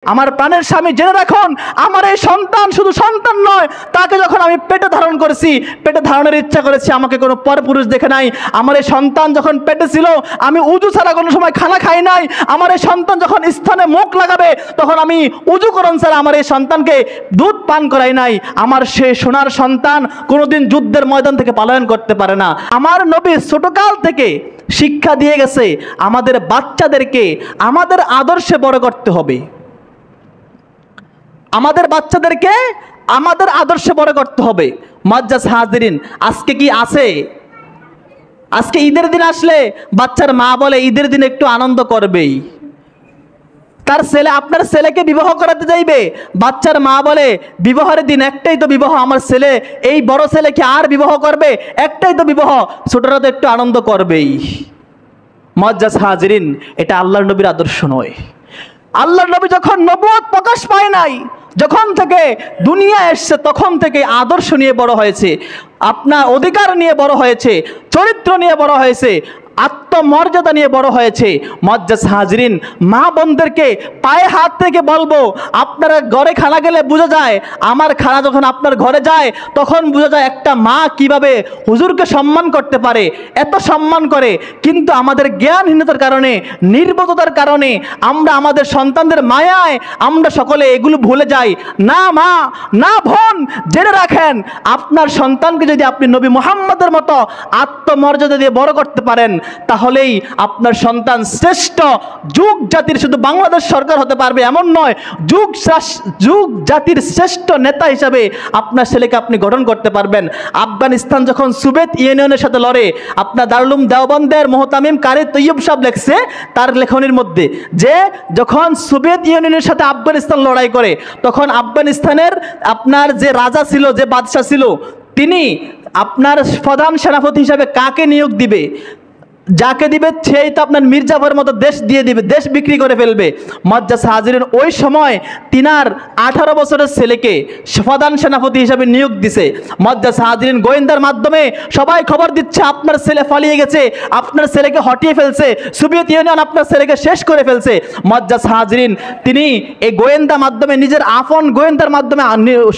আমার প্রাণের স্বামী জেনে রাখুন, আমার এই সন্তান শুধু সন্তান নয়, তাকে যখন আমি পেটে ধারণ করেছি, পেটে ধারণের ইচ্ছা করেছি, আমাকে কোনো পরপুরুষ দেখে নাই। আমার এই সন্তান যখন পেটে ছিল, আমি উজু ছাড়া কোনো সময় খানা খাই নাই। আমার এই সন্তান যখন স্থানে মুখ লাগাবে, তখন আমি উজুকরণ ছাড়া আমার এই সন্তানকে দুধ পান করাই নাই। আমার সে সোনার সন্তান কোনোদিন যুদ্ধের ময়দান থেকে পলায়ন করতে পারে না। আমার নবী ছোটকাল থেকে শিক্ষা দিয়ে গেছে, আমাদের বাচ্চাদেরকে আমাদের আদর্শে বড় করতে হবে। আমাদের বাচ্চাদেরকে আমাদের আদর্শে বড় করতে হবে। মুআজ্জাজ হাজিরিন, আজকে কি আছে? আজকে ঈদের দিন আসলে বাচ্চার মা বলে ঈদের দিন একটু আনন্দ করবেই। তার ছেলে, আপনার ছেলেকে বিবাহ করাতে যাইবে, বাচ্চার মা বলে বিবাহের দিন একটাই তো বিবাহ, আমার ছেলে এই বড় ছেলেকে আর বিবাহ করবে? একটাই তো বিবাহ, ছোটরা তো একটু আনন্দ করবেই। মুআজ্জাজ হাজিরিন, এটা আল্লাহর নবীর আদর্শ নয়। আল্লাহর নবী যখন নবুয়ত প্রকাশ পায় নাই, যখন থেকে দুনিয়া এসছে, তখন থেকে আদর্শ নিয়ে বড় হয়েছে, আপনার অধিকার নিয়ে বড় হয়েছে, চরিত্র নিয়ে বড় হয়েছে, আত্মমর্যাদা নিয়ে বড় হয়েছে। মুআজ্জাজ হাজিরিন, মা বোনদেরকে পায়ে হাত থেকে বলবো, আপনারা ঘরে খানা গেলে বোঝা যায়, আমার খানা যখন আপনার ঘরে যায় তখন বোঝা যায় একটা মা কিভাবে হুজুরকে সম্মান করতে পারে, এত সম্মান করে। কিন্তু আমাদের জ্ঞানহীনতার কারণে, নির্বোধতার কারণে আমরা আমাদের সন্তানদের মায়ায় আমরা সকলে এগুলো ভুলে যাই। না মা, না বোন, জেনে রাখেন, আপনার সন্তানকে যদি আপনি নবী মুহাম্মদের মতো আত্মমর্যাদা দিয়ে বড় করতে পারেন, তাহলেই আপনার সন্তান শ্রেষ্ঠ যুগ জাতির, শুধু বাংলাদেশ সরকার হতে পারবে এমন নয়, যুগ জাতির শ্রেষ্ঠ নেতা হিসাবে আপনার ছেলেকে আপনি গঠন করতে পারবেন। আফগানিস্তান যখন সোভিয়েত ইউনিয়নের সাথে লড়ে, আপনার দারুল উলুম দেওবন্দের মুহতামিম কারি তৈয়ব সাহেব লেখছে তার লেখনির মধ্যে, যে যখন সোভিয়েত ইউনিয়নের সাথে আফগানিস্তান লড়াই করে, তখন আফগানিস্তানের আপনার যে রাজা ছিল, যে বাদশাহ ছিল, তিনি আপনার প্রধান সেনাপতি হিসাবে কাকে নিয়োগ দিবে? যাকে দিবে সেই তো আপনার মির্জাফরের মতো দেশ দিয়ে দিবে, দেশ বিক্রি করে ফেলবে। মুআজ্জাজ হাজিরিন, ওই সময় তিনার 18 বছরের ছেলেকে প্রধান সেনাপতি হিসাবে নিয়োগ দিছে। মুআজ্জাজ হাজিরিন, গোয়েন্দার মাধ্যমে সবাই খবর দিচ্ছে আপনার ছেলে পালিয়ে গেছে, আপনার ছেলেকে হটিয়ে ফেলছে, সোভিয়েত ইউনিয়ন আপনার ছেলেকে শেষ করে ফেলছে। মুআজ্জাজ হাজিরিন, তিনি এই গোয়েন্দা মাধ্যমে, নিজের আপন গোয়েন্দার মাধ্যমে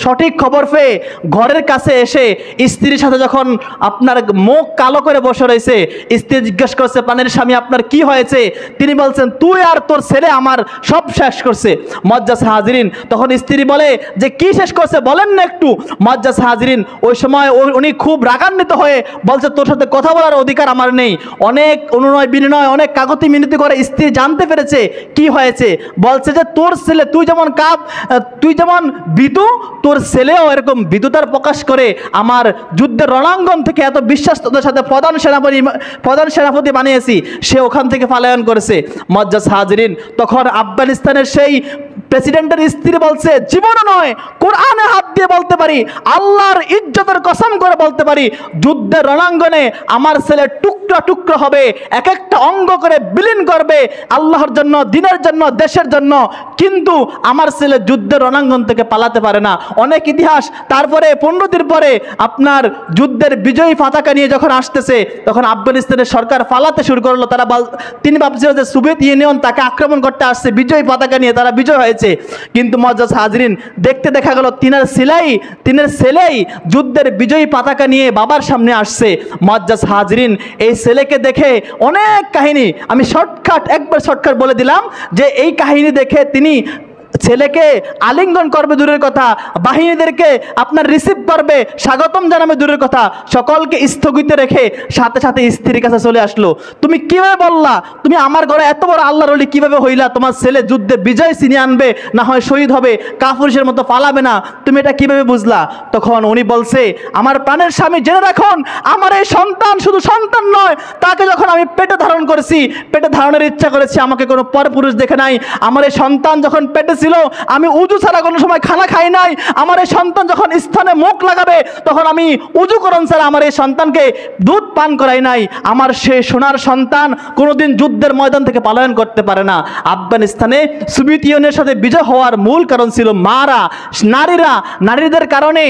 সঠিক খবর পেয়ে ঘরের কাছে এসে স্ত্রীর সাথে যখন আপনার মুখ কালো করে বসে রয়েছে, স্ত্রী জিজ্ঞেস করছে, প্রাণের স্বামী আপনার কি হয়েছে? তিনি বলছেন, তুই আর তোর ছেলে আমার সব শেষ করছে। মুআজ্জাজ হাজিরিন, তখন স্ত্রী বলে যে কি শেষ করছে বলেন না একটু। মুআজ্জাজ হাজিরিন, ওই সময় উনি খুব রাগান্বিত হয়ে বলছে, তোর সাথে কথা বলার অধিকার আমার নেই। অনেক অনুনয় বিনয়, অনেক কাগতি মিনতি করে স্ত্রী জানতে পেরেছে কি হয়েছে। বলছে যে তোর ছেলে, তুই যেমন বিদু, তোর ছেলেও এরকম বিদুতার প্রকাশ করে আমার যুদ্ধের রণাঙ্গন থেকে এত বিশ্বাসতার সাথে প্রধান সেনাপতি বানিয়েছি, সে ওখান থেকে পলায়ন করেছে। মুআজ্জাজ হাজিরিন, তখন আফগানিস্তানের সেই প্রেসিডেন্টের স্ত্রী বলছে, জীবনও নয়, কোরআনে হাত দিয়ে বলতে পারি, আল্লাহর ইজ্জতের কসম করে বলতে পারি, যুদ্ধের রণাঙ্গনে আমার ছেলে টুকরা টুকরা হবে, এক একটা অঙ্গ করে বিলীন করবে আল্লাহর জন্য, দিনের জন্য, দেশের জন্য, কিন্তু আমার ছেলে যুদ্ধের রণাঙ্গন থেকে পালাতে পারে না। অনেক ইতিহাস। তারপরে 15 দিন পরে আপনার যুদ্ধের বিজয়ী পতাকা নিয়ে যখন আসতেছে, তখন আফগানিস্তানের সরকার পালাতে শুরু করলো। তিনি ভাবছিল যে সোভিয়েত ইউনিয়ন তাকে আক্রমণ করতে আসছে বিজয়ী পতাকা নিয়ে, তারা বিজয় হয়েছে। কিন্তু মুআজ্জাজ হাজিরিন, দেখতে দেখা গেল তিনার ছেলেই যুদ্ধের বিজয়ী পতাকা নিয়ে বাবার সামনে আসছে। মুআজ্জাজ হাজিরিন, এই ছেলেকে দেখে অনেক কাহিনী, আমি একবার শর্টকাট বলে দিলাম, যে এই কাহিনী দেখে তিনি ছেলেকে আলিঙ্গন করবে দূরের কথা, বাহিনীদেরকে আপনার রিসিভ করবে, স্বাগতম জানাবে দূরের কথা, সকলকে স্থগিত রেখে সাথে সাথে স্ত্রীর কাছে চলে আসলো। তুমি কিভাবে বললা, তুমি আমার ঘরে এত বড় আল্লাহর ওলি কিভাবে হইলা? তোমার ছেলে যুদ্ধে বিজয় ছিনিয়ে আনবে, না হয় শহীদ হবে, কাফুরের মতো পালাবে না, তুমি এটা কিভাবে বুঝলা? তখন উনি বলছে, আমার প্রাণের স্বামী জেনে রাখুন, আমার এই সন্তান শুধু সন্তান নয়, তাকে যখন আমি পেটে ধারণ করেছি, পেটে ধারণের ইচ্ছা করেছি, আমাকে কোনো পরপুরুষ দেখে নাই। আমার এই সন্তান যখন পেটে ছিল, আমি উজু ছাড়া কোনো সময় খানা খাই নাই। আমার এই সন্তান যখন স্থানে মুখ লাগাবে, তখন আমি উজুকরণ ছাড়া আমার এই সন্তানকে দুধ পান করাই নাই। আমার সে সোনার সন্তান কোনোদিন যুদ্ধের ময়দান থেকে পলায়ন করতে পারে না। আফগানিস্তানে সোভিয়েত ইউনিয়নের সাথে বিজয় হওয়ার মূল কারণ ছিল নারীদের কারণে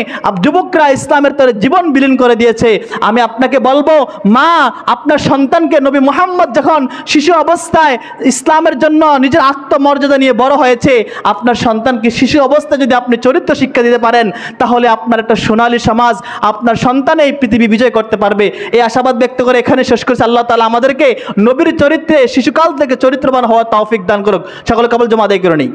যুবকরা ইসলামের তরে জীবন বিলীন করে দিয়েছে। আমি আপনাকে বলবো, মা, আপনার সন্তানকে নবী মুহাম্মদ যখন শিশু অবস্থায় ইসলামের জন্য নিজের আত্মমর্যাদা নিয়ে বড় হয়েছে, আপনার সন্তানকে শিশু অবস্থায় যদি আপনি চরিত্র শিক্ষা দিতে পারেন, তাহলে আপনার একটা সোনালী সমাজ, আপনার সন্তান এই পৃথিবী বিজয় করতে পারবে। এই আশাবাদ ব্যক্ত করে এখানে শেষ করছে। আল্লাহ তাআলা আমাদেরকে নবীর চরিত্রে শিশুকাল থেকে চরিত্রবান হওয়ার তৌফিক দান করুক। সকলে কবুল জমা আদায় করে নিই।